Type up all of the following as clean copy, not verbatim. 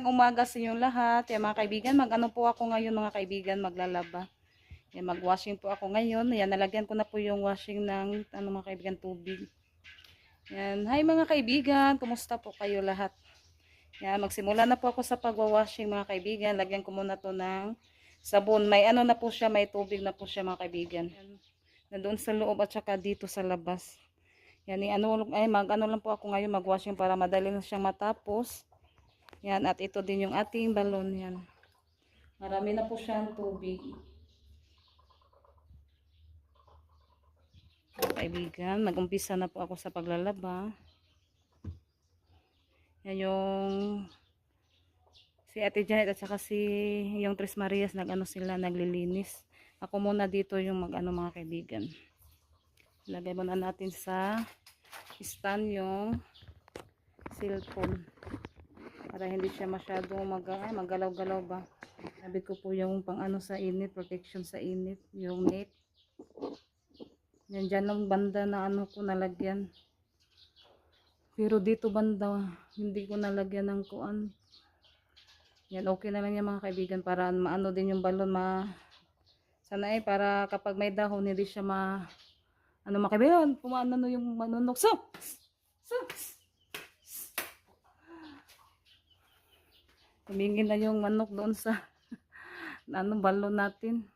magandang umaga sa inyong lahat. Yan mga kaibigan, mag-ano po ako ngayon mga kaibigan, maglalaba. Yan, mag-washing po ako ngayon. Yan, nalagyan ko na po yung washing ng mga kaibigan, tubig. Yan, hi mga kaibigan, kumusta po kayo lahat? Yan, magsimula na po ako sa pagwa-washing mga kaibigan. Lagyan ko muna to ng sabon. May ano na po siya, may tubig na po siya mga kaibigan. Yan, nandoon sa loob at saka dito sa labas. Yan, mag-ano lang po ako ngayon, mag-washing para madali na siyang matapos. Yan, at ito din yung ating balon. Yan. Marami na po siyang tubig. Kaibigan, mag-umpisa na po ako sa paglalaba. Yan yung si Ate Janet at saka yung Tres Marias sila naglilinis. Ako muna dito yung mga kaibigan. Lagay muna natin sa stand yung cellphone. Para hindi siya masyadong magalaw-galaw ba. Sabit ko po yung sa init, protection sa init, yung net. Yan dyan ang banda na ko nalagyan. Pero dito banda, hindi ko nalagyan ng kuan. Yan, okay na lang yan mga kaibigan para maano din yung balon sana para kapag may dahon hindi siya mga kaibigan, pumaano yung manunok. So! Tumingin na yung manok doon sa balon natin.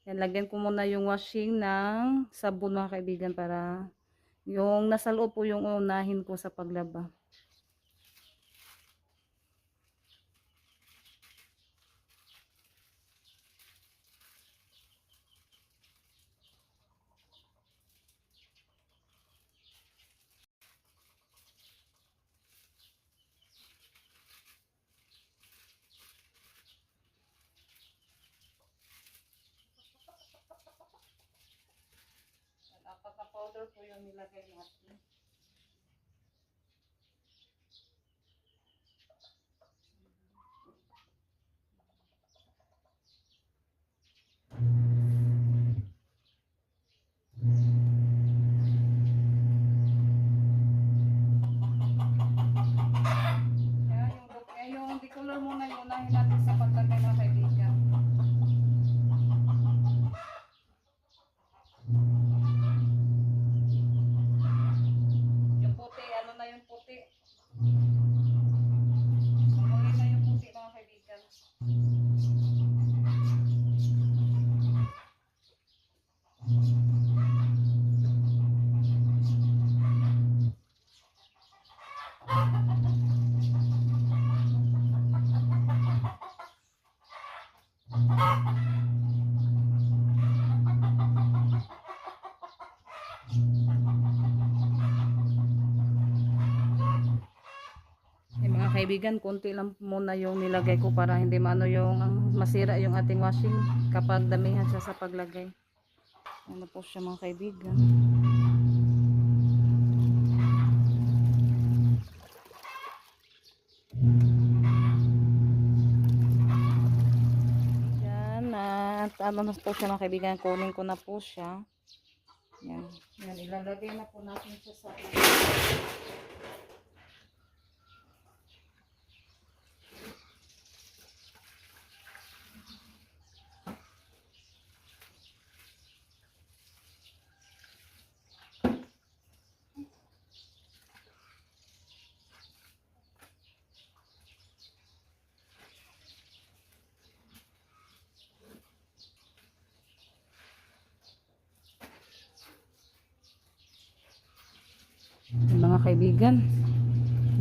Yan, lagyan ko muna yung washing ng sabon mga kaibigan para yung nasa loob po yung unahin ko sa paglaba. Apat na powder po yung nilagay natin. Yung decolor muna yung unahin natin sa paglagay mga kaibigan. Kaibigan, konti lang muna yung nilagay ko para hindi masira yung ating washing kapag damihan siya sa paglagay. Ano po siya mga kaibigan. Yan, at na po siya mga kaibigan, kunin ko na po siya. Yan, ilalagay na po natin siya sa mga kaibigan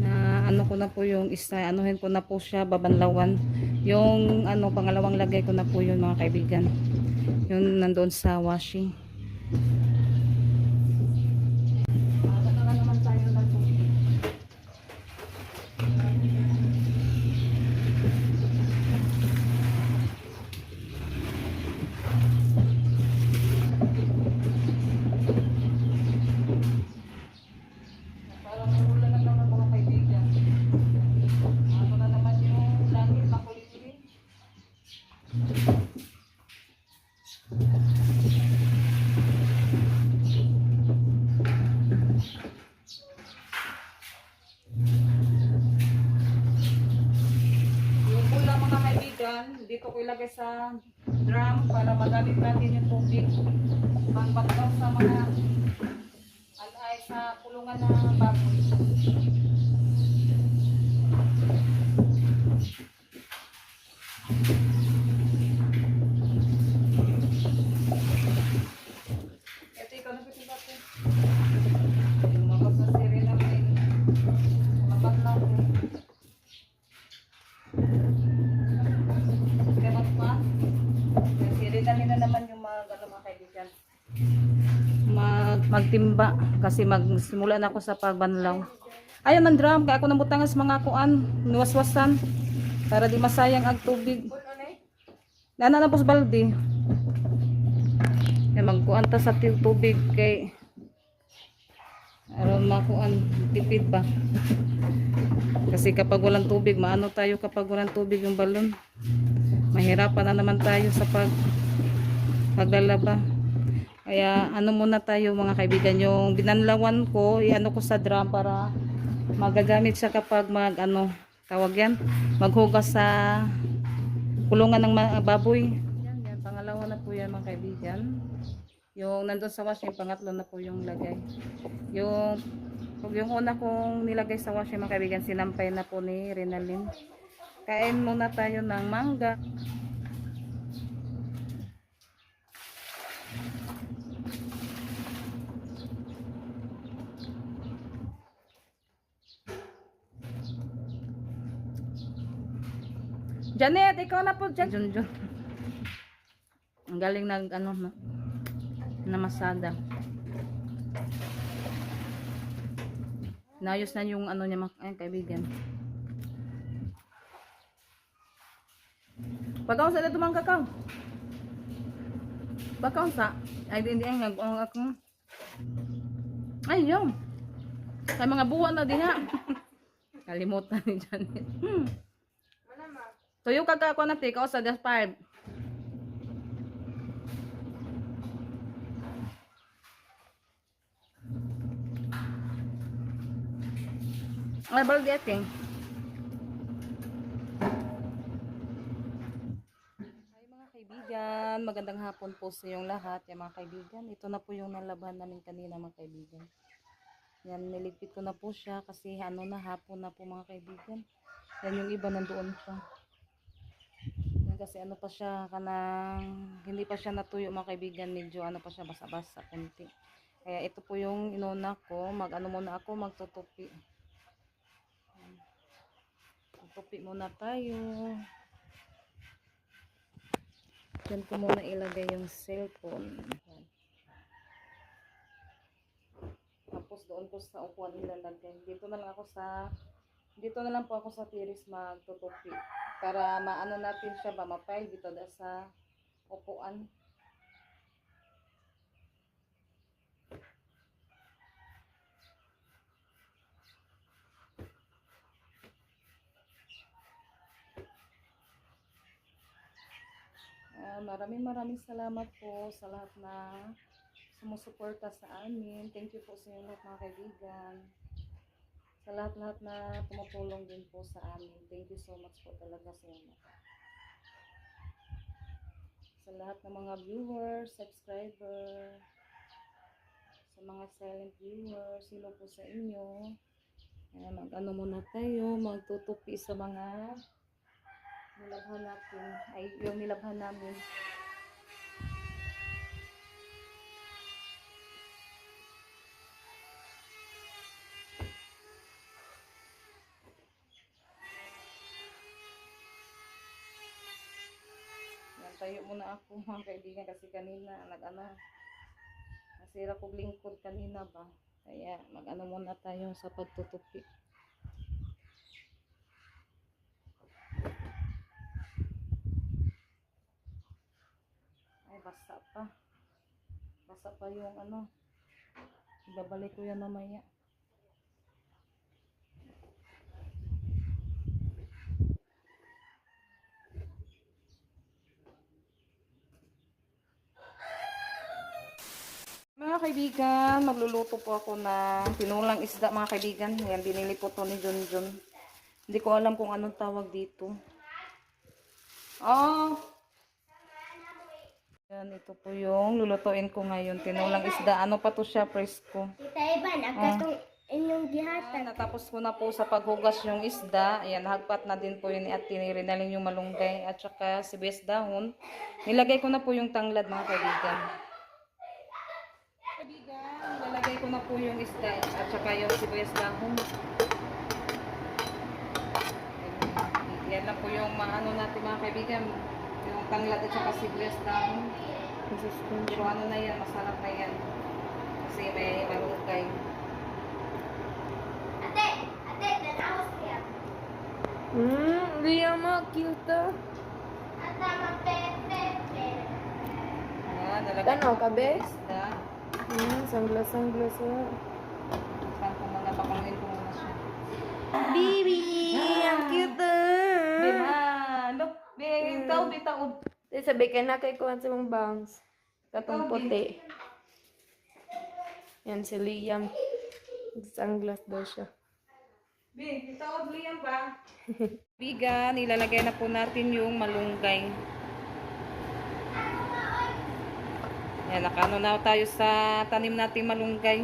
na ko na po yung anuhin ko na po siya, babanlawan yung pangalawang lagay ko na po yun mga kaibigan, yung nandoon sa washing. dyan. Dito ko ilagay sa drum para magamit natin yung tubig. Pagpatlaw sa mga ay sa kulungan na baboy. Ito ikaw na pitibat ko. Lumabas na si Rina may mapatlaw ko. Kaya pa. Si Rina nila naman yung mga kaibigan. Magtimba kasi magsimula na ako sa pagbanlaw. Ayun ang drum kaya ako namutangan sa mga kuan, nuwaswasan para di masayang ang tubig. Nana na pos balde. Kaya magkuan ta sa tubig kay aron makuan tipid ba. Kasi kapag walang tubig, maano tayo kapag walang tubig yung balon. Mahirapan na naman tayo sa paglalaba. Kaya ano muna tayo mga kaibigan, yung binanlawan ko, iano ko sa drum para magagamit siya kapag tawag yan, maghugas sa kulungan ng mga baboy. Yan, pangalawa na po yan mga kaibigan. Yung nandun sa washing, pangatlo na po yung lagay. Yung una kong nilagay sa washing mga kaibigan, sinampay na po ni Rinalyn. Kain muna tayo ng mangga. Janet, ikaw na po dyan. Junjun. Ang galing na masada. Naayos na yung niya mga kaibigan. Pagkaon sa dito mga kakao. Pagkaon sa. Ay, hindi ang ako. Ay, yun. Kay mga buwan na diha. Kalimutan ni Janet. Tuyo ka ako na take sa das 5. Ay, balde ating. Hi mga kaibigan, magandang hapon po sa inyong lahat, mga kaibigan. Ito na po yung nalaban namin kanina mga kaibigan. Yan, niligpit ko na po siya kasi na hapon na po mga kaibigan. Yan yung iba nandoon pa. Yan kasi pa siya hindi pa siya natuyo mga kaibigan, medyo pa siya basa-basa konti. Kaya ito po yung inuna ko, muna ako magtutupi. Tutupi muna tayo. Diyan ko muna ilagay yung cellphone. Tapos doon ko sa upuan ilalagay. Dito na lang po ako sa tiris magtutupi. Para maano natin siya ba, mapile dito sa upuan. Maraming salamat po sa lahat na sumusuporta sa amin. Thank you po sa inyo lahat mga kaibigan. Sa lahat na tumutulong din po sa amin. Thank you so much po talaga sa inyo. Sa lahat ng mga viewers, subscriber, sa mga silent viewers, sino po sa inyo. Mag-ano muna tayo, magtutupi sa mga nilabhan natin, ay yung nilabhan namin. Tayo muna ako mga kaibigan kasi kanina nasira ko lingkod kanina ba, kaya muna tayo sa pagtutupi. Ay, basa pa yung ibabalik ko yan mamaya. Mga kaibigan, magluluto po ako ng tinulang isda mga kaibigan. Yan, binili po to ni Junjun. Hindi ko alam kung anong tawag dito. Oh. Yan, ito po yung lulutuin ko ngayon. Tinulang isda. Ano pa to siya? Presko. Tita Ivan, akatong inyong gihatan. Natapos ko na po sa paghugas yung isda. Ayan, hagpat na din po yun at tinirinaling yung malunggay at saka sibuyas dahon. Nilagay ko na po yung tanglad mga kaibigan. Nilalagay ko na po yung isda at saka yung sibuyas dahon. Yan lang po yung maano natin mga kaibigan. Yung tanglad at saka sibuyas dahon. Pero ano na yan, masarap na yan. Kasi may malunggay. Ate, tanawas niya. Liam, cute. Ate, magpepe. Ayan, nalagay Tanaw ko ka, na po be? yung isda. Sanglas. Saan ko muna, papanguin ko muna siya. Baby, ang cute. Look, bitaw. Sabi ka na kay kuhan sa mong bangs. Katong puti. Yan si Liam. Sunglass daw siya. Bitaw, liyan pa. Bigan, ilalagay na po natin yung malunggay. Yan, nakano na tayo sa tanim nating malunggay.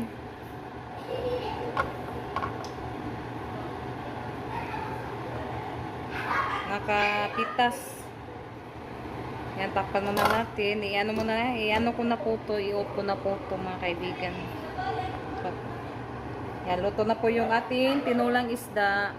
Nakapitas. Yan, takpan muna natin. I-ano ko na po to. I-off ko na po to mga kaibigan. Yan, luto na po yung ating tinulang isda.